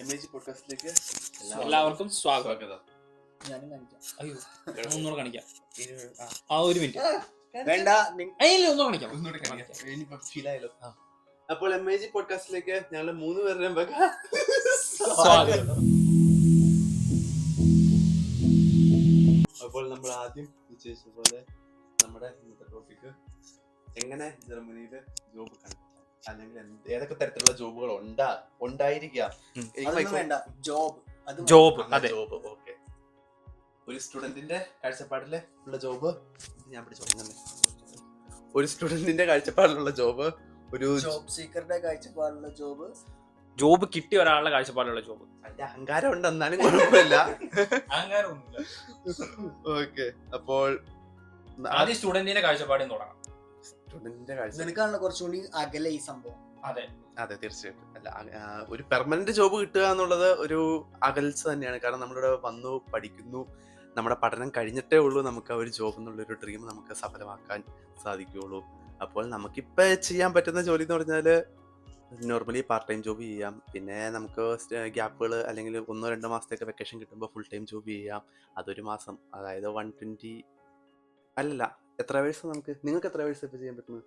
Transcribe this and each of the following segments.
MAG പോഡ്കാസ്റ്റിലേക്ക് എല്ലാവർക്കും സ്വാഗതം. ഞാനും കാണിക്കാം. അയ്യോ ഒന്നുകൂടെ കാണിക്കാം. ഒരു മിനിറ്റ് വേണ്ട, ഒന്നുകൂടെ കാണിക്കാം. ശീലായല്ലോ. അപ്പോൾ MAG പോഡ്കാസ്റ്റിലേക്ക് ഞങ്ങൾ 3 പേരുടെ സ്വാഗതം. അപ്പോൾ നമ്മൾ ആദ്യം നിശ്ചയിച്ചതുപോലെ നമ്മുടെ ഇന്നത്തെ ടോപ്പിക് എങ്ങനെ ജർമ്മനിയിൽ ജോബ് കണ്ടെത്താം, അല്ലെങ്കിൽ ഏതൊക്കെ തരത്തിലുള്ള ജോബുകൾ ഉണ്ടായിരിക്കാം. വേണ്ട ജോബ്. അതെ, ജോബ് ഓക്കെ. ഒരു സ്റ്റുഡന്റിന്റെ കാഴ്ചപ്പാടില് ഉള്ള ജോബ് ഞാൻ പിടിച്ചോളുന്നല്ലേ. ഒരു സ്റ്റുഡന്റിന്റെ കാഴ്ചപ്പാടിലുള്ള ജോബ്, ഒരു ജോബ് സീക്കറുടെ കാഴ്ചപ്പാടുള്ള ജോബ്, ജോബ് കിട്ടിയ ഒരാളുടെ കാഴ്ചപ്പാടുള്ള ജോബ്. അതിന്റെ അഹങ്കാരം ഉണ്ട്, എന്നാലും കുഴപ്പമില്ല. ഓക്കെ, അപ്പോൾ ആദ്യം സ്റ്റുഡന്റിന്റെ കാഴ്ചപ്പാടിൽ തുടങ്ങാം. സ്റ്റുഡന്റിന്റെ കാഴ്ച നിനക്കാണല്ലോ കുറച്ചുകൂടി അകലെ ഈ സംഭവം. അതെ അതെ, തീർച്ചയായിട്ടും. അല്ല, ഒരു പെർമനന്റ് ജോബ് കിട്ടുക എന്നുള്ളത് ഒരു അകൽച്ച തന്നെയാണ്. കാരണം നമ്മളിവിടെ വന്നു പഠിക്കുന്നു, നമ്മുടെ പഠനം കഴിഞ്ഞിട്ടേ ഉള്ളൂ നമുക്ക് ആ ഒരു ജോബ് എന്നുള്ളൊരു ഡ്രീം നമുക്ക് സഫലമാക്കാൻ സാധിക്കുകയുള്ളൂ. അപ്പോൾ നമുക്കിപ്പോൾ ചെയ്യാൻ പറ്റുന്ന ജോലി എന്ന് പറഞ്ഞാൽ നോർമലി പാർട്ട് ടൈം ജോബ് ചെയ്യാം. പിന്നെ നമുക്ക് ഗ്യാപ്പുകൾ അല്ലെങ്കിൽ 1-2 മാസത്തേക്ക് വെക്കേഷൻ കിട്ടുമ്പോൾ ഫുൾ ടൈം ജോബ് ചെയ്യാം. അതൊരു മാസം, അതായത് 120 അല്ലല്ല, എത്ര അവേഴ്സ് നിങ്ങൾക്ക് എത്ര അവേഴ്സ് ഇപ്പോൾ ചെയ്യാൻ പറ്റുന്നത്?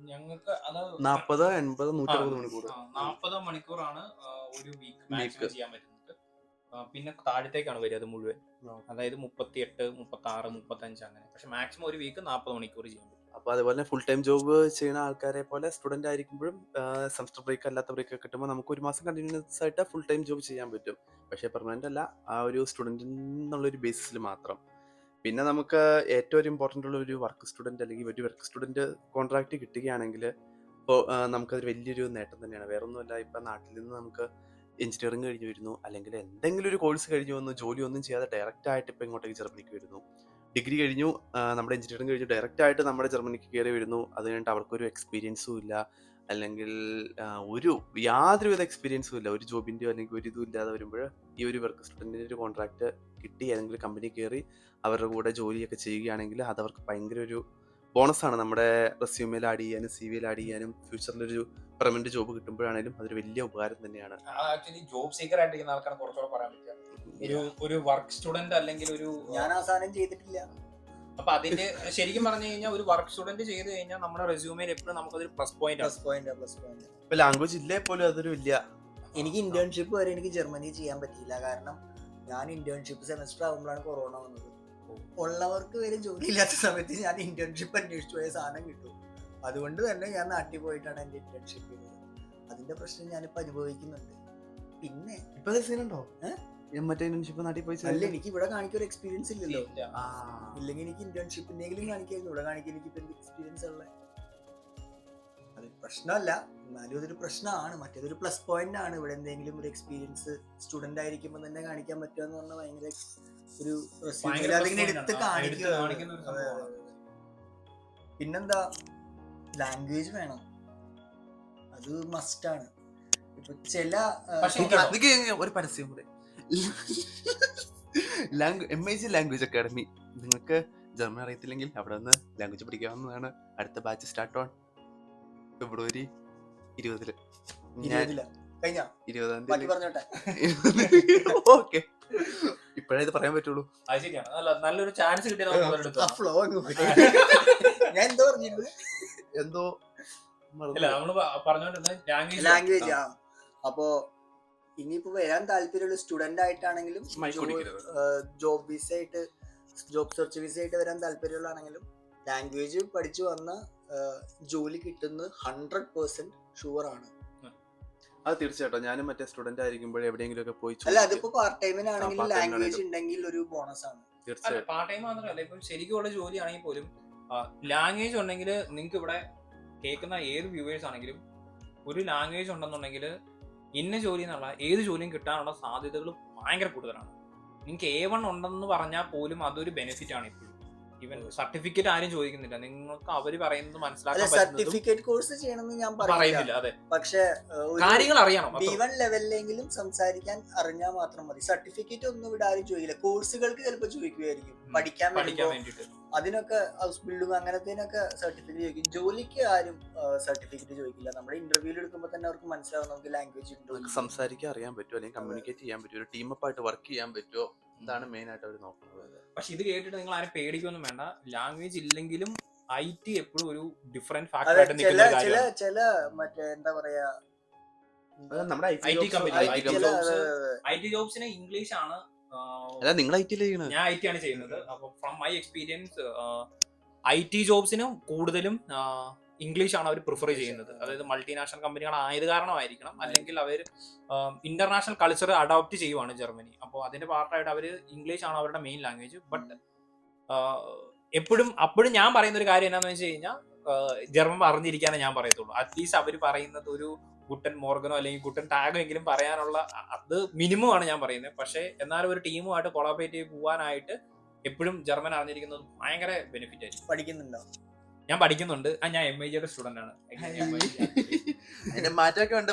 ഞങ്ങൾക്ക് 40, 80, 160 മണിക്കൂർ. 40 മണിക്കൂറാണ് ഒരു വീക്ക് മാക്സിമം ചെയ്യാൻ പറ്റുന്നത്. പിന്നെ താഴത്തേക്കാണ് വരിക അത് മുഴുവൻ, അതായത് 38, 36, 35 അങ്ങനെ. പക്ഷെ മാക്സിമം ഒരു വീക്ക് 40 മണിക്കൂർ ചെയ്യാൻ പറ്റും. അപ്പോൾ അതുപോലെ ഫുൾ ടൈം ജോബ് ചെയ്യുന്ന ആൾക്കാരെ പോലെ സ്റ്റുഡൻ്റ് ആയിരിക്കുമ്പോഴും സെമസ്റ്റർ ബ്രേക്ക് അല്ലാത്ത ബ്രേക്ക് കിട്ടുമ്പോൾ നമുക്ക് ഒരു മാസം കണ്ടിന്യൂസ് ആയിട്ട് ഫുൾ ടൈം ജോബ് ചെയ്യാൻ പറ്റും. പക്ഷേ പെർമനൻ്റ് അല്ല, ആ ഒരു സ്റ്റുഡൻറ്റ് എന്നുള്ളൊരു ബേസിസിൽ മാത്രം. പിന്നെ നമുക്ക് ഏറ്റവും ഒരു ഇമ്പോർട്ടൻ്റ് ഉള്ള ഒരു വർക്ക് സ്റ്റുഡൻറ്റ് അല്ലെങ്കിൽ ഒരു വർക്ക് സ്റ്റുഡൻറ്റ് കോൺട്രാക്റ്റ് കിട്ടുകയാണെങ്കിൽ ഇപ്പോൾ നമുക്കതൊരു വലിയൊരു നേട്ടം തന്നെയാണ്. വേറൊന്നുമല്ല, ഇപ്പം നാട്ടിൽ നിന്ന് നമുക്ക് എഞ്ചിനീയറിംഗ് കഴിഞ്ഞ് വരുന്നു, അല്ലെങ്കിൽ എന്തെങ്കിലും ഒരു കോഴ്സ് കഴിഞ്ഞ് വന്നു, ജോലിയൊന്നും ചെയ്യാതെ ഡയറക്റ്റ് ആയിട്ട് ഇപ്പോൾ ഇങ്ങോട്ടേക്ക് ജർമ്മനിക്ക് വരുന്നു. ഡിഗ്രി കഴിഞ്ഞു, നമ്മുടെ എഞ്ചിനീയറിംഗ് കഴിഞ്ഞു, ഡയറക്റ്റ് ആയിട്ട് നമ്മുടെ ജർമ്മനിക്ക് കയറി വരുന്നു. അത് കഴിഞ്ഞിട്ട് അവർക്കൊരു എക്സ്പീരിയൻസും ഇല്ല, അല്ലെങ്കിൽ യാതൊരുവിധ എക്സ്പീരിയൻസും ഇല്ല, ഒരു ജോബിൻ്റെയോ അല്ലെങ്കിൽ ഒരു ഇതും ഇല്ലാതെ വരുമ്പോൾ ഈ ഒരു വർക്ക് സ്റ്റുഡൻറ്റിൻ്റെ ഒരു കോൺട്രാക്റ്റ് കിട്ടി ഏതെങ്കിലും കമ്പനി കയറി അവരുടെ കൂടെ ജോലിയൊക്കെ ചെയ്യുകയാണെങ്കിൽ അതവർക്ക് ഭയങ്കര ഒരു ബോണസാണ്. നമ്മുടെ റെസ്യൂമിൽ ആഡ് ചെയ്യാനും CV-യിൽ ആഡ് ചെയ്യാനും ഫ്യൂച്ചറിലൊരു പെർമനന്റ് ജോബ് കിട്ടുമ്പോഴാണെങ്കിലും അതൊരു വലിയ ഉപകാരം തന്നെയാണ്. ആക്ച്വലി ജോബ് സീക്കർ ആയിട്ടിരിക്കുന്ന ആൾക്കാണ് കുറച്ചുകൂടെ പറയാൻ പറ്റുക. ഒരു വർക്ക് സ്റ്റുഡന്റ് അല്ലെങ്കിൽ ഞാൻ ആ സാധനം ചെയ്തിട്ടില്ല. അപ്പൊ അതിന്റെ ശരിക്കും പറഞ്ഞു കഴിഞ്ഞാൽ ഒരു വർക്ക് സ്റ്റുഡന്റ് ചെയ്ത് കഴിഞ്ഞാൽ നമ്മുടെ റെസ്യൂമേൽ എപ്പോഴും നമുക്കതൊരു പ്ലസ് പോയിന്റ്. ഇപ്പൊ ലാംഗ്വേജ് ഇല്ലേ പോലും അതൊരു വലിയ. എനിക്ക് ഇന്റേൺഷിപ്പ് വരെ എനിക്ക് ജർമ്മനി ചെയ്യാൻ പറ്റിയില്ല. കാരണം ഞാൻ ഇന്റേൺഷിപ്പ് സെമസ്റ്റർ ആകുമ്പോഴാണ് കൊറോണ വന്നത്. ഉള്ളവർക്ക് വരെ ജോലി ഇല്ലാത്ത സമയത്ത് ഞാൻ ഇന്റേൺഷിപ്പ് അന്വേഷിച്ചു പോയ സാധനം കിട്ടും. അതുകൊണ്ട് തന്നെ ഞാൻ നാട്ടിൽ പോയിട്ടാണ് എന്റെ ഇന്റേൺഷിപ്പ് ചെയ്തത്. അതിന്റെ പ്രശ്നം ഞാനിപ്പോ അനുഭവിക്കുന്നുണ്ട്. പിന്നെ ഇപ്പൊ സീനുണ്ടോ മറ്റേ ഇന്റേൺഷിപ്പ് നാട്ടിൽ പോയി? അല്ല, എനിക്ക് ഇവിടെ കാണിക്കാൻ ഒരു എക്സ്പീരിയൻസ് ഇല്ലല്ലോ. ഇല്ലെങ്കിൽ എനിക്ക് ഇന്റേൺഷിപ്പിനെങ്കിലും കാണിക്കായിരുന്നു. ഇവിടെ കാണിക്കാൻ എനിക്ക് ഇപ്പൊ എന്ത് എക്സ്പീരിയൻസ് ഉള്ളത്? അത് പ്രശ്നമല്ല, എന്നാലും അതൊരു പ്രശ്നമാണ്. മറ്റേതൊരു പ്ലസ് പോയിന്റ് ആണ്. ഇവിടെ എന്തെങ്കിലും ഒരു എക്സ്പീരിയൻസ് സ്റ്റുഡന്റ് ആയിരിക്കുമ്പോൾ തന്നെ കാണിക്കാൻ പറ്റുക എന്ന് പറഞ്ഞാൽ ഭയങ്കര ഒരു എടുത്ത് കാണിക്കുക. പിന്നെന്താ, ലാംഗ്വേജ് വേണം, അത് മസ്റ്റാണ്. ഇപ്പൊ ചില ഒരു പരസ്യം കൂടെ, MAG ലാംഗ്വേജ് അക്കാഡമി. നിങ്ങൾക്ക് ജർമ്മൻ അറിയത്തില്ലെങ്കിൽ അവിടെ നിന്ന് ലാംഗ്വേജ് പഠിക്കാവുന്നതാണ്. അടുത്ത ബാച്ച് സ്റ്റാർട്ട് ഓൺ ഫെബ്രുവരി 20 20-ാം തീയതി. ഓക്കെ, ഇപ്പഴേ ഇത് പറയാൻ പറ്റുള്ളൂ. നല്ലൊരു ചാൻസ് കിട്ടിയ എന്തോ ലാംഗ്വേജ്. അപ്പോ ഇനിയിപ്പോ വരാൻ താല്പര്യമുള്ള സ്റ്റുഡന്റ് ആയിട്ടാണെങ്കിലും ജോബ് വിസ ആയിട്ട്, ജോബ് സെർച്ച് വിസ ആയിട്ട് വരാൻ താല്പര്യമുള്ളതാണെങ്കിലും ലാംഗ്വേജ് പഠിച്ചു വന്ന ജോലി കിട്ടുന്നത് 100% ഷുവർ ആണ്. അത് തീർച്ചയായിട്ടും. ഞാനും മറ്റേ സ്റ്റുഡന്റ് ആയിരിക്കുമ്പോൾ എവിടെയെങ്കിലും ഒക്കെ പോയി, അല്ല അതിപ്പോ പാർട്ട് ടൈമിനാണെങ്കിലും ലാംഗ്വേജ് ഉണ്ടെങ്കിൽ ഒരു ബോണസ് ആണ്. തീർച്ചയായിട്ടും. പാർട്ട് ടൈം മാത്രമല്ല, ഇപ്പം ശരിക്കുള്ള ജോലി ആണെങ്കിൽ പോലും ലാംഗ്വേജ് ഉണ്ടെങ്കിൽ നിങ്ങൾക്ക് ഇവിടെ കേൾക്കുന്ന ഏത് വ്യൂവേഴ്സ് ആണെങ്കിലും ഒരു ലാംഗ്വേജ് ഉണ്ടെന്നുണ്ടെങ്കിൽ ഇന്ന ജോലി എന്നുള്ള ഏത് ജോലിയും കിട്ടാനുള്ള സാധ്യതകൾ ഭയങ്കര കൂടുതലാണ്. നിങ്ങൾക്ക് A1 ഉണ്ടെന്ന് പറഞ്ഞാൽ പോലും അതൊരു ബെനിഫിറ്റ് ആണ്. ഇപ്പോഴും ഈവൻ സർട്ടിഫിക്കറ്റ് ആരും ചോദിക്കുന്നില്ല, നിങ്ങൾക്ക് അവര് പറയുന്നത് മനസ്സിലാക്കാൻ സർട്ടിഫിക്കറ്റ് കോഴ്സ് ചെയ്യണമെന്ന് ഞാൻ പറയുന്നില്ല. അതെ, പക്ഷെ കാര്യങ്ങൾ അറിയണം. B1 ലെവലിലെങ്കിലും സംസാരിക്കാൻ അറിഞ്ഞാൽ മാത്രം മതി. സർട്ടിഫിക്കറ്റ് ഒന്നും ഇവിടെ ആരും ചോദിക്കില്ല. കോഴ്സുകൾക്ക് ചിലപ്പോൾ ചോദിക്കുമായിരിക്കും പഠിക്കാൻ വേണ്ടിട്ട്. അതിനൊക്കെ ഹൗസ് ബിൽഡിങ് അങ്ങനത്തേനൊക്കെ സർട്ടിഫിക്കറ്റ് ചോദിക്കും. ജോലിക്ക് ആരും സർട്ടിഫിക്കറ്റ് ചോദിക്കില്ല. നമ്മുടെ ഇന്റർവ്യൂവിൽ എടുക്കുമ്പോൾ തന്നെ അവർക്ക് മനസ്സിലാവും നമുക്ക് ലാംഗ്വേജ് ഉണ്ടോ, നമുക്ക് സംസാരിക്കാൻ അറിയാൻ പറ്റുമോ, അല്ലെങ്കിൽ കമ്മ്യൂണിക്കേറ്റ് ചെയ്യാൻ പറ്റുമോ, ഒരു ടീമപ്പായിട്ട് വർക്ക് ചെയ്യാൻ പറ്റുമോ, ഇതാണ് മെയിൻ ആയിട്ട് അവർ നോക്കുന്നത്. പക്ഷെ ഇത് കേട്ടിട്ട് നിങ്ങൾ ആരും പേടിക്കൊന്നും വേണ്ട. ലാംഗ്വേജ് ഇല്ലെങ്കിലും IT എപ്പോഴും ഒരു ഡിഫറെന്റ് ഫാക്ടർ ആയിട്ട് നിൽക്കുന്ന ഒരു കാര്യമാണ്. ചില മറ്റേ എന്താ പറയാ നമ്മുടെ IT കമ്പനി IT ജോബ്സ് ജോബ്സിന് ഇംഗ്ലീഷ് ആണ്. അല്ല, നിങ്ങൾ IT ചെയ്യണത്? ഞാൻ IT ആണ് ചെയ്യുന്നത്. അപ്പൊ ഫ്രം മൈ എക്സ്പീരിയൻസ് IT ജോബ്സിനും കൂടുതലും ഇംഗ്ലീഷ് ആണ് അവർ പ്രിഫർ ചെയ്യുന്നത്. അതായത് മൾട്ടിനാഷണൽ കമ്പനികൾ ആയത് കാരണമായിരിക്കണം, അല്ലെങ്കിൽ അവർ ഇന്റർനാഷണൽ കൾച്ചർ അഡോപ്റ്റ് ചെയ്യുവാണ് ജർമ്മനി. അപ്പോൾ അതിന്റെ പാർട്ടായിട്ട് അവർ ഇംഗ്ലീഷ് ആണ് അവരുടെ മെയിൻ ലാംഗ്വേജ്. ബട്ട് അപ്പോഴും ഞാൻ പറയുന്ന ഒരു കാര്യം എന്താണെന്ന് വെച്ച് കഴിഞ്ഞാൽ ജർമ്മൻ അറിഞ്ഞിരിക്കാനേ ഞാൻ പറയത്തുള്ളൂ. അറ്റ്ലീസ്റ്റ് അവർ പറയുന്നത് ഒരു ഗുട്ടൻ മോർഗനോ അല്ലെങ്കിൽ ഗുട്ടൻ ടാഗോ എങ്കിലും പറയാനുള്ള അത് മിനിമം ആണ് ഞാൻ പറയുന്നത്. പക്ഷേ എന്നാലും ഒരു ടീമുമായിട്ട് കൊളാബറേറ്റ് ചെയ്ത് പോകാനായിട്ട് എപ്പോഴും ജർമ്മൻ അറിഞ്ഞിരിക്കുന്നത് ഭയങ്കര ബെനിഫിറ്റ് ആയിരിക്കും. പഠിക്കുന്നുണ്ടോ? ഞാൻ പഠിക്കുന്നുണ്ട്. ഞാൻ MIGയുടെ സ്റ്റുഡന്റ് ആണ്. അതിന്റെ മാറ്റമൊക്കെ ഉണ്ട്.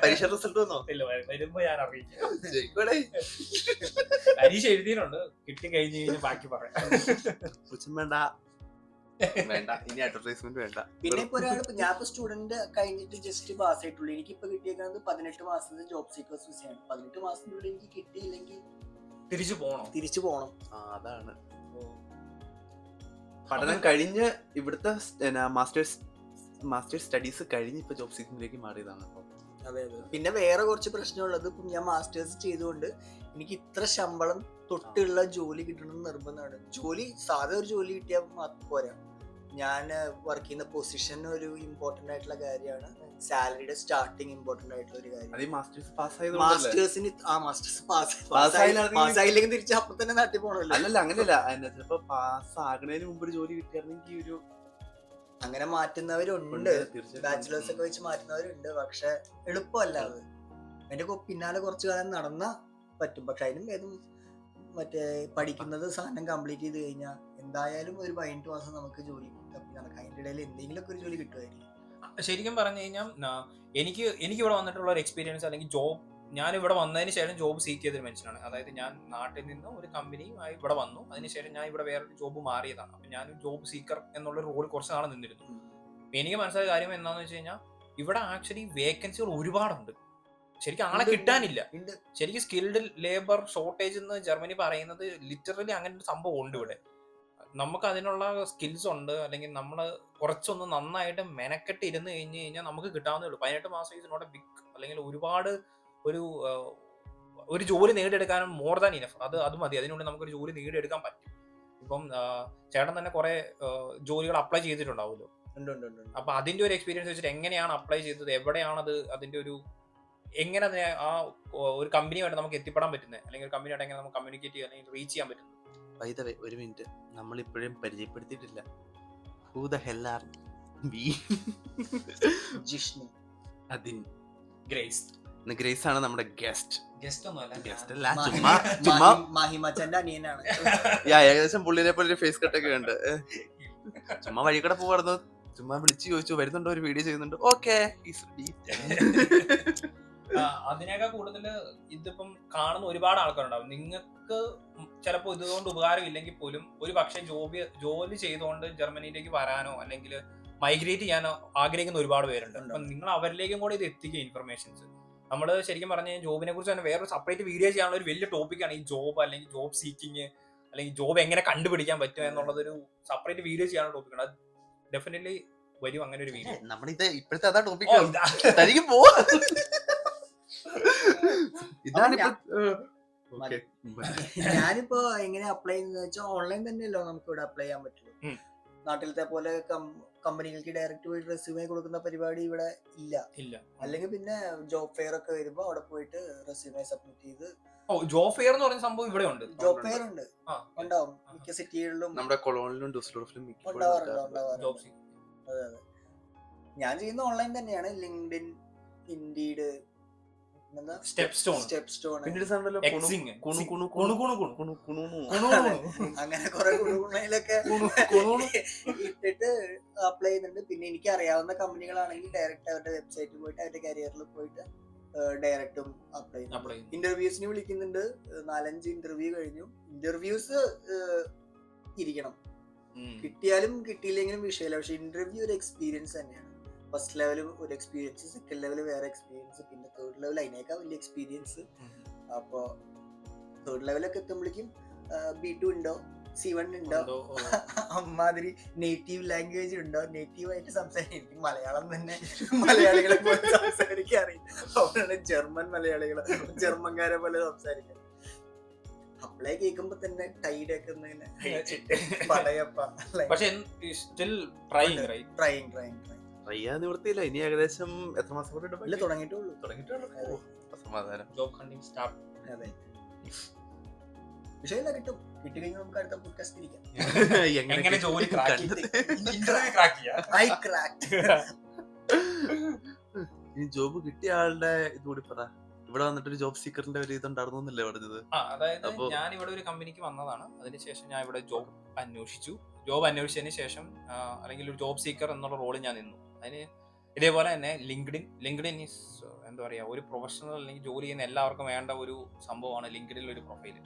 പരീക്ഷ റിസൾട്ട് വന്നോ? ഇല്ല, വരുമ്പോ ഞാൻ അറിയിക്കാം. പരീക്ഷ എഴുതിയിട്ടുണ്ട്, കിട്ടി കഴിഞ്ഞ് കഴിഞ്ഞാൽ ബാക്കി പറയാം. വേണ്ട, ഇനി അഡ്വർടൈസ്മെന്റ് വേണ്ട. പിന്നെ ഇപ്പൊ ഒരാൾ, ഞാൻ ഇപ്പൊ സ്റ്റുഡന്റ് കഴിഞ്ഞിട്ട് ജസ്റ്റ് പാസ് ആയിട്ടുള്ളൂ. എനിക്കിപ്പോ കിട്ടിയേക്കുന്നത് 18 മാസത്തെ ജോബ് സീക്കേഴ്സ് വിസയാണ്. 18 മാസത്തിനുള്ളിൽ എനിക്ക് കിട്ടിയില്ലെങ്കിൽ തിരിച്ചു പോണം. അതാണ് പഠനം കഴിഞ്ഞ് ഇവിടുത്തെ മാസ്റ്റേഴ്സ് സ്റ്റഡീസ് കഴിഞ്ഞ് ഇപ്പൊ ജോബ് സീക്കിങ്ങിലേക്ക് മാറിയതാണ്. അതെ. പിന്നെ വേറെ കുറച്ച് പ്രശ്നമുള്ളത്, ഇപ്പം ഞാൻ മാസ്റ്റേഴ്സ് ചെയ്തുകൊണ്ട് എനിക്ക് ഇത്ര ശമ്പളം തൊട്ടുള്ള ജോലി കിട്ടണം എന്ന് നിർബന്ധമാണ്. സാധാ ഒരു ജോലി കിട്ടിയാൽ പോരാ. ഞാൻ വർക്ക് ചെയ്യുന്ന പൊസിഷൻ ഒരു ഇമ്പോർട്ടന്റ് ആയിട്ടുള്ള കാര്യമാണ്. സാലറിയുടെ സ്റ്റാർട്ടിങ് ഇമ്പോർട്ടന്റ് ആയിട്ടുള്ള ഒരു കാര്യം. മാസ്റ്റേഴ്സിന് പാസ്സായില്ലെങ്കിൽ തിരിച്ച് അപ്പൊ തന്നെ നാട്ടിൽ പോകണല്ലോ. അല്ലല്ല, അങ്ങനെയല്ല. ചിലപ്പോ പാസ് ആകണതിന് മുമ്പ് ഒരു ജോലി കിട്ടിയായിരുന്നെങ്കിൽ ഒരു അങ്ങനെ മാറ്റുന്നവരുണ്ട്, ബാച്ചിലേഴ്സ് ഒക്കെ വെച്ച് മാറ്റുന്നവരുണ്ട്. പക്ഷെ എളുപ്പമല്ല അത്. അതിന്റെ പിന്നാലെ കുറച്ചു കാലം നടന്ന പറ്റും. പക്ഷെ അതിനും ഏതും മറ്റേ പഠിക്കുന്നത് സാധനം കംപ്ലീറ്റ് ചെയ്ത് കഴിഞ്ഞാൽ എന്തായാലും ഒരു 18 മാസം നമുക്ക് ജോലി തപ്പി നടക്കാം. അതിന്റെ ഇടയിൽ എന്തെങ്കിലും ഒക്കെ ഒരു ജോലി കിട്ടുമായിരിക്കും. ശരിക്കും പറഞ്ഞു കഴിഞ്ഞാൽ എനിക്ക് ഇവിടെ വന്നിട്ടുള്ള ഒരു എക്സ്പീരിയൻസ് അല്ലെങ്കിൽ ജോബ്, ഞാൻ ഇവിടെ വന്നതിന് ശേഷം ജോബ് സീക്ക് ചെയ്തൊരു മനുഷ്യനാണ്. അതായത് ഞാൻ നാട്ടിൽ നിന്ന് ഒരു കമ്പനിയുമായി ഇവിടെ വന്നു, അതിനുശേഷം ഞാൻ ഇവിടെ വേറൊരു ജോബ് മാറിയതാണ്. അപ്പം ഞാൻ ജോബ് സീക്കർ എന്നുള്ള റോൾ കുറച്ച് നാൾ നിന്നിരുന്നു. എനിക്ക് മനസ്സിലായ കാര്യം എന്താണെന്ന് വെച്ച് കഴിഞ്ഞാൽ ഇവിടെ ആക്ച്വലി വേക്കൻസികൾ ഒരുപാടുണ്ട്. ശരിക്കും ആളെ കിട്ടാനില്ല. ശരിക്കും സ്കിൽഡ് ലേബർ ഷോർട്ടേജ് എന്ന് ജർമ്മനി പറയുന്നത് ലിറ്ററലി അങ്ങനെ ഒരു സംഭവം ഉണ്ട് ഇവിടെ. നമുക്ക് അതിനുള്ള സ്കിൽസ് ഉണ്ട്, അല്ലെങ്കിൽ നമ്മൾ കുറച്ചൊന്ന് നന്നായിട്ട് മെനക്കെട്ട് ഇരുന്ന് കഴിഞ്ഞ് കഴിഞ്ഞാൽ നമുക്ക് കിട്ടാവുന്നേ ഉള്ളൂ. 18 മാസം ഈസ് നോട്ട് എ ബിഗ്, അല്ലെങ്കിൽ ഒരുപാട് ഒരു ജോലി നേടിയെടുക്കാനും മോർ ദാൻ ഇനഫ്. അത് മതി. അതിനുള്ളിൽ നമുക്കൊരു ജോലി നേടിയെടുക്കാൻ പറ്റും. ഇപ്പം ചേട്ടൻ തന്നെ കുറെ ജോലികൾ അപ്ലൈ ചെയ്തിട്ടുണ്ടാവുമല്ലോ. അപ്പൊ അതിന്റെ ഒരു എക്സ്പീരിയൻസ് വെച്ചിട്ട് എങ്ങനെയാണ് അപ്ലൈ ചെയ്തത്, എവിടെയാണത്, അതിന്റെ എങ്ങനെ അതിനെ ഒരു കമ്പനിയുമായിട്ട് നമുക്ക് എത്തിപ്പെടാൻ പറ്റുന്നത്, അല്ലെങ്കിൽ ഒരു കമ്പനിയായിട്ട് എങ്ങനെ നമുക്ക് കമ്മ്യൂണിക്കേറ്റ് ചെയ്യാൻ അല്ലെങ്കിൽ റീച്ച് ചെയ്യാൻ പറ്റുന്നത്? ഒരു മിനിറ്റ്, നമ്മളിപ്പോഴും പരിചയപ്പെടുത്തിയിട്ടില്ല. Who the hell are we? Jishnu, അതിൻ, ഗ്രേസ്. ഗ്രേസ് ആണ് നമ്മുടെ ഗസ്റ്റ് ഒന്നുമല്ല, മാഹിമച്ചന്റെ അനിയനാണ്. ഏകദേശം പുള്ളിനെ പോലെ ഫേസ് കട്ടൊക്കെ ഉണ്ട്. ചുമ്മാ വഴി കൂടെ പോവായിരുന്നു, ചുമ്മാ വിളിച്ചു ചോദിച്ചു വരുന്നുണ്ടോ, ഒരു വീഡിയോ ചെയ്യുന്നുണ്ട്. ഓക്കെ, അതിനേക്കാൾ കൂടുതൽ ഇതിപ്പം കാണുന്ന ഒരുപാട് ആൾക്കാരുണ്ടാവും. നിങ്ങൾക്ക് ചിലപ്പോൾ ഇതുകൊണ്ട് ഉപകാരം ഇല്ലെങ്കിൽ പോലും ഒരു പക്ഷേ ജോലി ചെയ്തുകൊണ്ട് ജർമ്മനിയിലേക്ക് വരാനോ അല്ലെങ്കിൽ മൈഗ്രേറ്റ് ചെയ്യാനോ ആഗ്രഹിക്കുന്ന ഒരുപാട് പേരുണ്ട്. അപ്പം നിങ്ങൾ അവരിലേക്കും കൂടെ ഇത് എത്തിക്കുക ഇൻഫർമേഷൻസ്. നമ്മൾ ശരിക്കും പറഞ്ഞാൽ ജോബിനെ കുറിച്ച് തന്നെ വേറൊരു സെപ്പറേറ്റ് വീഡിയോ ചെയ്യാനുള്ള ഒരു വലിയ ടോപ്പിക്കാണ് ഈ ജോബ്, അല്ലെങ്കിൽ ജോബ് സീക്കിങ്, അല്ലെങ്കിൽ ജോബ് എങ്ങനെ കണ്ടുപിടിക്കാൻ പറ്റും എന്നുള്ളതൊരു സെപ്പറേറ്റ് വീഡിയോ ചെയ്യാനുള്ള ടോപ്പിക്കാണ്. അത് ഡെഫിനറ്റ്ലി വരും അങ്ങനെ ഒരു വീഡിയോ. നമ്മളിത് ഇപ്പോഴത്തെ അതാ ടോപ്പിക് പോവാ. ഞാനിപ്പോ എങ്ങനെ അപ്ലൈ ചെയ്യുന്നത് വെച്ചാൽ ഓൺലൈൻ തന്നെയല്ലോ നമുക്ക് ഇവിടെ അപ്ലൈ ചെയ്യാൻ പറ്റുള്ളൂ. നാട്ടിലത്തെ പോലെ കമ്പനികൾക്ക് ഡയറക്റ്റ് പോയി റെസ്യൂമേ കൊടുക്കുന്ന പരിപാടി ഇവിടെ ഇല്ല. അല്ലെങ്കിൽ പിന്നെ ജോബ് ഫെയർ ഒക്കെ വരുമ്പോ അവിടെ പോയിട്ട് റെസ്യൂമേ സബ്മിറ്റ് ചെയ്ത്. ജോബ് ഫെയർ എന്ന് പറയുന്ന സംഭവം ഇവിടെ ഉണ്ട്. ജോബ് ഫെയർ ഉണ്ട്, ഉണ്ടാവും മിക്ക സിറ്റികളിലും, നമ്മുടെ കൊളോണിലും ഡുസ്സൽഡോർഫിലും ഉണ്ടാവാറുണ്ട്. അതെ, ഞാൻ ചെയ്യുന്ന ഓൺലൈൻ തന്നെയാണ്. ലിങ്ക്ഡിൻ, ഇൻഡീഡ്, അങ്ങനെ കുറെ കുണുകുണയിലൊക്കെ ഇട്ടിട്ട് അപ്ലൈ ചെയ്യുന്നുണ്ട്. പിന്നെ എനിക്ക് അറിയാവുന്ന കമ്പനികളാണെങ്കിൽ ഡയറക്റ്റ് അവരുടെ വെബ്സൈറ്റിൽ പോയിട്ട് അവരുടെ കരിയറിൽ പോയിട്ട് ഡയറക്റ്റും അപ്ലൈ ചെയ്യും. ഇന്റർവ്യൂസിന് വിളിക്കുന്നുണ്ട്. 4-5 ഇന്റർവ്യൂ കഴിഞ്ഞു. ഇന്റർവ്യൂസ് ഇരിക്കണം, കിട്ടിയാലും കിട്ടിയില്ലെങ്കിലും വിഷയമില്ല. പക്ഷെ ഇന്റർവ്യൂ ഒരു എക്സ്പീരിയൻസ് തന്നെയാണ്. ഫസ്റ്റ് ലെവൽ ഒരു എക്സ്പീരിയൻസ്, സെക്കൻഡ് ലെവൽ വേറെ എക്സ്പീരിയൻസ്, പിന്നെ തേർഡ് ലെവൽ അതിനേക്കാൾ വലിയ എക്സ്പീരിയൻസ്. അപ്പോ തേർഡ് ലെവലൊക്കെ എത്തുമ്പോഴേക്കും B2 ഉണ്ടോ, C1 ഉണ്ടോ, അമ്മാതിരി നേറ്റീവ് ലാംഗ്വേജ് ഉണ്ടോ, നേറ്റീവായിട്ട് സംസാരിക്കും. മലയാളം തന്നെ മലയാളികളെ പോലെ സംസാരിക്കാൻ അറിയും. അവിടെയാണ് ജർമ്മൻ മലയാളികളെ, ജർമ്മൻകാരെ പോലെ സംസാരിക്കാം. അപ്ലൈ കേൾക്കുമ്പോ തന്നെ ടൈഡ് ഒക്കെ നിവൃത്തിയില്ല. ഇനി ഏകദേശം എത്ര മാസം കൂടെ തുടങ്ങിയിട്ടുള്ളൂ. സമാധാനം. അതെ, വിഷയമില്ല, കിട്ടും. കിട്ടിക്കഴിഞ്ഞാൽ നമുക്ക് അടുത്ത പോഡ്കാസ്റ്റ് ഇരിക്കാം. എങ്ങനെ ജോലി ഈ ജോബ് കിട്ടിയ ആളുടെ ഇതുകൂടി പറ. ഇവിടെ വന്നിട്ട് ഒരു ജോബ് സീക്കറിന്റെ ഒരു ഇതുണ്ടായിരുന്നല്ലേ പറഞ്ഞത്? അതായത് ഞാൻ ഇവിടെ ഒരു കമ്പനിക്ക് വന്നതാണ്. അതിനുശേഷം ഞാൻ ഇവിടെ ജോബ് അന്വേഷിച്ചു. ജോബ് അന്വേഷിച്ചതിന് ശേഷം അല്ലെങ്കിൽ ഒരു ജോബ് സീക്കർ എന്നുള്ള റോളിൽ ഞാൻ നിന്നു. അതിന് ഇതേപോലെ തന്നെ ലിങ്ക്ഡിൻ ഈസ് എന്താ പറയുക, ഒരു പ്രൊഫഷണൽ അല്ലെങ്കിൽ ജോലി ചെയ്യുന്ന എല്ലാവർക്കും വേണ്ട ഒരു സംഭവമാണ് ലിങ്ക്ഡിനിൽ ഒരു പ്രൊഫൈൽ.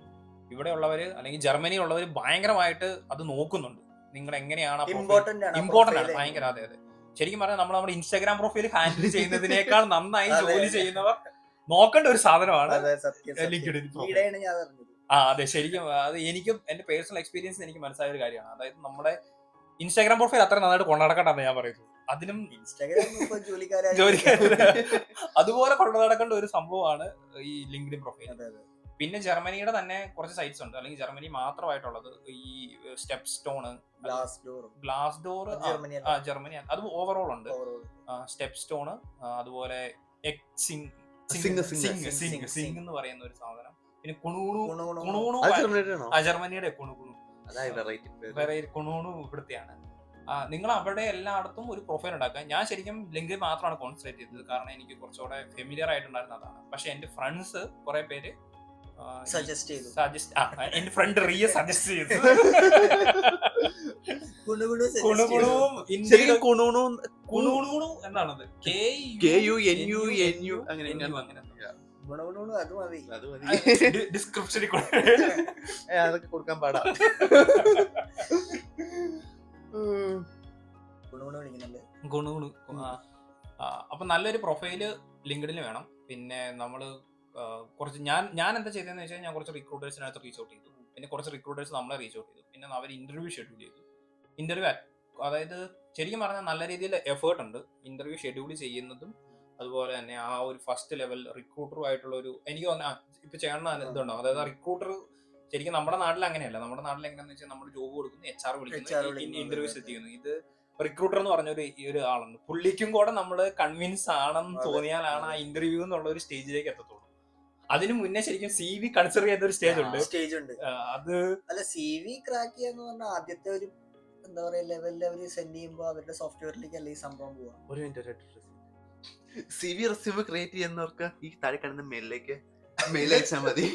ഇവിടെ ഉള്ളവര് അല്ലെങ്കിൽ ജർമ്മനിയിലുള്ളവർ ഭയങ്കരമായിട്ട് അത് നോക്കുന്നുണ്ട്. നിങ്ങൾ എങ്ങനെയാണ് ഇമ്പോർട്ടന്റ് ആണ് ഭയങ്കര. അതെ അതെ, ശരിക്കും പറഞ്ഞാൽ നമ്മൾ നമ്മുടെ ഇൻസ്റ്റാഗ്രാം പ്രൊഫൈൽ ഹാൻഡിൽ ചെയ്യുന്നതിനേക്കാൾ നന്നായി ജോലി ചെയ്യുന്നവർ നോക്കേണ്ട ഒരു സാധനമാണ് ലിങ്ക്ഡിൻ. അതെ, ശരിക്കും അത് എനിക്കും എന്റെ പേഴ്സണൽ എക്സ്പീരിയൻസ് എനിക്ക് മനസ്സിലായ ഒരു കാര്യമാണ്. അതായത് നമ്മുടെ ഇൻസ്റ്റാഗ്രാം പ്രൊഫൈൽ അത്ര നന്നായിട്ട് കൊണ്ടുനടക്കണ്ടെന്ന് ഞാൻ പറയുന്നത്. അതിനും അതുപോലെ കൊണ്ടു നടക്കേണ്ട ഒരു സംഭവമാണ് ഈ ലിങ്ക്ഡിൻ പ്രൊഫൈൽ. പിന്നെ ജർമ്മനിയുടെ തന്നെ കുറച്ച് സൈറ്റ്സ് ഉണ്ട്, അല്ലെങ്കിൽ ജർമ്മനി മാത്രമായിട്ടുള്ളത്. ഈ step stone, glass door Germany, അത് ഓവറോൾ ഉണ്ട്. സ്റ്റെപ്പ് സ്റ്റോണ്, അതുപോലെ സിംഗ് എന്ന് പറയുന്ന ഒരു സാധനം. പിന്നെ ജർമ്മനിയുടെ കുണൂണു ഇവിടുത്തെയാണ്. നിങ്ങൾ അവിടെ എല്ലായിടത്തും ഒരു പ്രൊഫൈൽ ഉണ്ടാക്കുക. ഞാൻ ശരിക്കും ലിങ്ക്ഡിൻ മാത്രമാണ് കോൺസെൻട്രേറ്റ് ചെയ്തത്, കാരണം എനിക്ക് കുറച്ചുകൂടെ ഫെമിലിയർ ആയിട്ടുണ്ടായിരുന്ന അതാണ്. പക്ഷെ എന്റെ ഫ്രണ്ട്സ് കുറെ പേര് എന്റെ ഫ്രണ്ട് റിയ സജസ്റ്റ് ചെയ്തു. എന്താണത്? ഡിസ്ക്രിപ്ഷനിൽ അതൊക്കെ കൊടുക്കാൻ പാടാ. അപ്പൊ നല്ലൊരു പ്രൊഫൈല് ലിങ്ക്ഡിനിൽ വേണം. പിന്നെ നമ്മള് കുറച്ച് ഞാൻ എന്താ ചെയ്തതെന്ന് വെച്ചാൽ, ഞാൻ കുറച്ച് റിക്രൂട്ടേഴ്സിനകത്ത് റീച്ച് ഔട്ട് ചെയ്തു. പിന്നെ കുറച്ച് റിക്രൂട്ടേഴ്സ് നമ്മളെ റീച്ച് ഔട്ട് ചെയ്തു. പിന്നെ അവർ ഇന്റർവ്യൂ ഷെഡ്യൂൾ ചെയ്തു. അതായത് ശരിക്കും പറഞ്ഞാൽ നല്ല രീതിയിൽ എഫേർട്ട് ഉണ്ട് ഇന്റർവ്യൂ ഷെഡ്യൂൾ ചെയ്യുന്നതും. അതുപോലെ തന്നെ ആ ഒരു ഫസ്റ്റ് ലെവൽ റിക്രൂട്ടറുമായിട്ടുള്ള ഒരു, എനിക്ക് ഇപ്പൊ ചെയ്യണ ഇതുണ്ടാവും. അതായത് റിക്രൂട്ടർ ശരിക്കും നമ്മുടെ നാട്ടിൽ അങ്ങനെയല്ല. നമ്മുടെ നാട്ടിൽ എങ്ങനെയാന്ന് വെച്ചാൽ നമ്മൾ ജോബ് കൊടുക്കുന്നു, HR വിളിക്കുന്നു, ഇന്റർവ്യൂ സെറ്റ് ചെയ്യുന്നു. ഇത് റിക്രൂട്ടർ എന്ന് പറഞ്ഞ ഒരു ആളുണ്ട്. പുള്ളിക്കും കൂടെ നമ്മൾ കൺവിൻസ് ആണെന്ന് തോന്നിയാലാണ് ആ ഇന്റർവ്യൂ എന്നുള്ള ഒരു സ്റ്റേജിലേക്ക് എത്തത്തുള്ളൂ. അതിന് മുന്നേ ശരിക്കും CV കൺസിഡർ ചെയ്യുന്ന ഒരു സ്റ്റേജ് ഉണ്ട്. അത് അല്ല, CV ക്രാക്ക് ചെയ്യാന്ന് പറഞ്ഞാൽ ആദ്യത്തെ ഒരു എന്താ പറയാ ലെവലിൽ അവര് സെൻഡ് ചെയ്യുമ്പോ അവരുടെ സോഫ്റ്റ്വെയറിലേക്ക് അല്ലേ ഈ സംഭവം പോവാ. ഒരു മിനിറ്റ്, CV റെസ്യൂമെ ക്രിയേറ്റ് ചെയ്യുന്നവർക്ക് ഈ താഴെ കാണുന്ന മെയിലിലേക്ക് മെയിൽ അയച്ചാൽ മതി.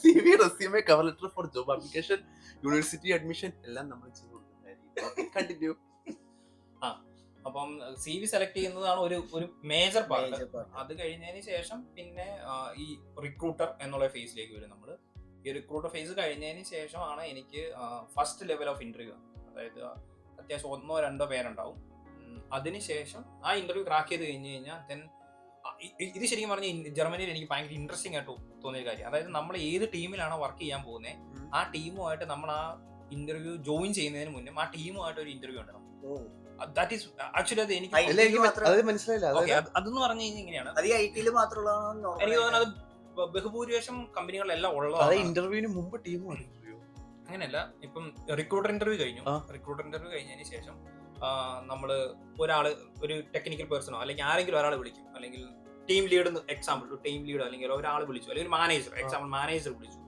CV resume, cover letter four job application, university admission എല്ലാം നമ്മൾ ചെയ്യുന്നുണ്ടായിരിക്കും. കണ്ടിന്യൂ. അപ്പം CV സെലക്ട് ചെയ്യുന്നതാണ് ഒരു മേജർ പാർട്ട്. അത് കഴിഞ്ഞതിന് ശേഷം പിന്നെ ഈ റിക്രൂട്ടർ എന്നുള്ള ഫേസിലേക്ക് വരും നമ്മൾ. ഈ റിക്രൂട്ടർ ഫേസ് കഴിഞ്ഞതിന് ശേഷമാണ് എനിക്ക് ഫസ്റ്റ് ലെവൽ ഓഫ് ഇന്റർവ്യൂ. അതായത് അത്യാവശ്യം 1-2 പേരുണ്ടാവും. അതിനുശേഷം ആ ഇന്റർവ്യൂ ക്രാക്ക് ചെയ്ത് കഴിഞ്ഞ് കഴിഞ്ഞാൽ ഇത് ശരിക്കും പറഞ്ഞാൽ ജർമ്മനിയിൽ എനിക്ക് ഭയങ്കര ഇൻട്രസ്റ്റിംഗ് ആയിട്ട് തോന്നിയ കാര്യം. അതായത് നമ്മൾ ഏത് ടീമിലാണോ വർക്ക് ചെയ്യാൻ പോകുന്നത്, ആ ടീമുമായിട്ട് നമ്മൾ ആ ഇന്റർവ്യൂ ജോയിൻ ചെയ്യുന്നതിന് മുന്നേ ആ ടീമുമായിട്ട് ഒരു ഇന്റർവ്യൂ ഉണ്ടാവും. That is actually അത് എനിക്ക് മനസ്സിലായില്ല. അതെന്ന് പറഞ്ഞു കഴിഞ്ഞാൽ ഇങ്ങനെയാണ്. എനിക്ക് തോന്നുന്നത് അത് ബഹുഭൂരിപക്ഷം കമ്പനികളെല്ലാം ഉള്ളത്. ഇന്റർവ്യൂവിന് മുമ്പ് ടീം അങ്ങനെയല്ല. ഇപ്പം റിക്രൂട്ടർ ഇന്റർവ്യൂ കഴിഞ്ഞു. റിക്രൂട്ടർ ഇന്റർവ്യൂ കഴിഞ്ഞതിന് ശേഷം നമ്മള് ഒരു ടെക്നിക്കൽ പേഴ്സണോ അല്ലെങ്കിൽ ആരെങ്കിലും ഒരാളെ വിളിക്കും. അല്ലെങ്കിൽ ടീം ലീഡ്, ടീം ലീഡ് അല്ലെങ്കിൽ ഒരാൾ വിളിച്ചു, അല്ലെങ്കിൽ ഒരു മാനേജർ വിളിച്ചു.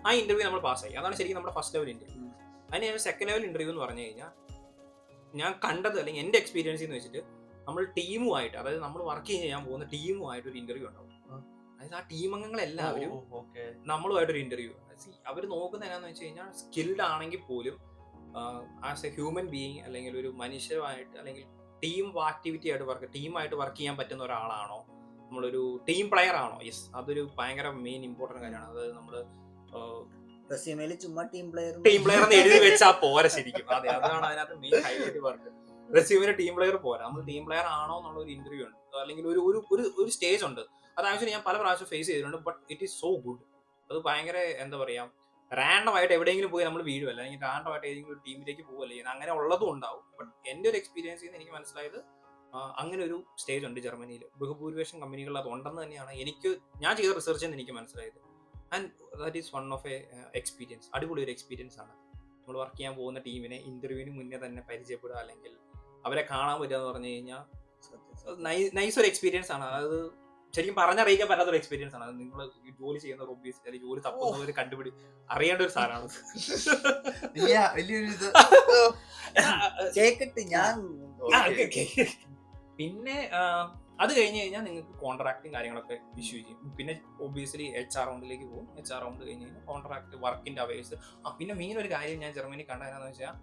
ആ ഇന്റർവ്യൂ നമ്മൾ പാസ്സായി. അതാണ് ശരിക്കും നമ്മുടെ ഫസ്റ്റ് ലെവൽ ഇന്റർവ്യൂ. അതിന് സെക്കൻഡ് ലെവൽ ഇന്റർവ്യൂ എന്ന് പറഞ്ഞു കഴിഞ്ഞാൽ, ഞാൻ കണ്ടത് അല്ലെങ്കിൽ എന്റെ എക്സ്പീരിയൻസ് എന്ന് വെച്ചിട്ട്, നമ്മൾ ടീമുമായിട്ട്, അതായത് നമ്മൾ വർക്ക് ചെയ്യാൻ പോകുന്ന ടീമുമായിട്ട് ഒരു ഇന്റർവ്യൂ ഉണ്ടാവും. അതായത് ആ ടീം അംഗങ്ങളെല്ലാവരും നമ്മളുമായിട്ടൊരു ഇന്റർവ്യൂ. അവർ നോക്കുന്ന എന്നാന്ന് വെച്ച് കഴിഞ്ഞാൽ, സ്കിൽഡ് ആണെങ്കിൽ പോലും ആസ് എ ഹ്യൂമൻ ബീയിങ് അല്ലെങ്കിൽ ഒരു മനുഷ്യരുമായിട്ട് അല്ലെങ്കിൽ ടീമായിട്ട് വർക്ക് ചെയ്യാൻ പറ്റുന്ന ഒരാളാണോ, നമ്മളൊരു ടീം പ്ലെയർ ആണോ. യെസ്, അതൊരു ഭയങ്കര മെയിൻ ഇമ്പോർട്ടൻറ്റ് കാര്യമാണ്. അതായത് നമ്മൾ റെസ്യൂമേല് ചുമ്മാ ടീം പ്ലെയർ എന്ന് എഴുതി വെച്ചാൽ പോരാ ശരിക്കും. അതെ, അതാണ് അതിനകത്ത് മെയിൻ ഹൈലൈറ്റ് വർക്ക്. റെസ്യൂമിന് ടീം പ്ലെയർ പോരാ, നമ്മൾ ടീം പ്ലെയർ ആണോ എന്നുള്ള ഒരു ഇന്റർവ്യൂ ഉണ്ട്, അല്ലെങ്കിൽ ഒരു സ്റ്റേജ് ഉണ്ട്. അത് ആക്ച്വലി ഞാൻ പല പ്രാവശ്യം ഫേസ് ചെയ്തിട്ടുണ്ട്. But it is so good. അത് ഭയങ്കര എന്താ പറയാ, റാൻഡം ആയിട്ട് എവിടെയെങ്കിലും പോയി നമ്മൾ വീഴുമല്ല, അല്ലെങ്കിൽ റാൻഡം ആയിട്ട് ഏതെങ്കിലും ഒരു ടീമിലേക്ക് പോവല്ലേ ചെയ്യുന്നത്, അങ്ങനെ ഉള്ളതും ഉണ്ടാവും. ബട്ട് എൻ്റെ ഒരു എക്സ്പീരിയൻസിൽ നിന്ന് എനിക്ക് മനസ്സിലായത് അങ്ങനെ ഒരു സ്റ്റേജ് ഉണ്ട് ജർമ്മനിയിൽ. ബഹുഭൂരിപക്ഷം കമ്പനികളിൽ അത് ഉണ്ടെന്ന് തന്നെയാണ് ഞാൻ ചെയ്ത റിസർച്ചിൽ നിന്ന് എനിക്ക് മനസ്സിലായത്. And that is one of A experience. അടിപൊളി ഒരു എക്സ്പീരിയൻസ് ആണ്. നമ്മൾ വർക്ക് ചെയ്യാൻ പോകുന്ന ടീമിനെ ഇന്റർവ്യൂവിന് മുന്നേ തന്നെ പരിചയപ്പെടുക, അല്ലെങ്കിൽ അവരെ കാണാൻ പറ്റുക എന്ന് പറഞ്ഞു കഴിഞ്ഞാൽ നൈസ് ഒരു എക്സ്പീരിയൻസ് ആണ്. അത് ശരിക്കും പറഞ്ഞറിയിക്കാൻ പറ്റാത്തൊരു എക്സ്പീരിയൻസ് ആണ്. നിങ്ങൾ ജോലി ചെയ്യുന്ന റോബീസ് അല്ലെങ്കിൽ ജോലി തപ്പുന്നവർ അറിയേണ്ട ഒരു സാധനമാണ്. പിന്നെ അത് കഴിഞ്ഞ് കഴിഞ്ഞാൽ നിങ്ങൾക്ക് കോൺട്രാക്റ്റും കാര്യങ്ങളൊക്കെ ഇഷ്യൂ ചെയ്യും. പിന്നെ ഒബിയസ്ലി HR റൗണ്ടിലേക്ക് പോകും. HR റൗണ്ട് കഴിഞ്ഞ് കഴിഞ്ഞാൽ കോൺട്രാക്ട്, വർക്കിന്റെ അവേഴ്സ്. പിന്നെ മെയിൻ ഒരു കാര്യം ഞാൻ ജർമ്മനി കണ്ടതെന്ന് വെച്ചാൽ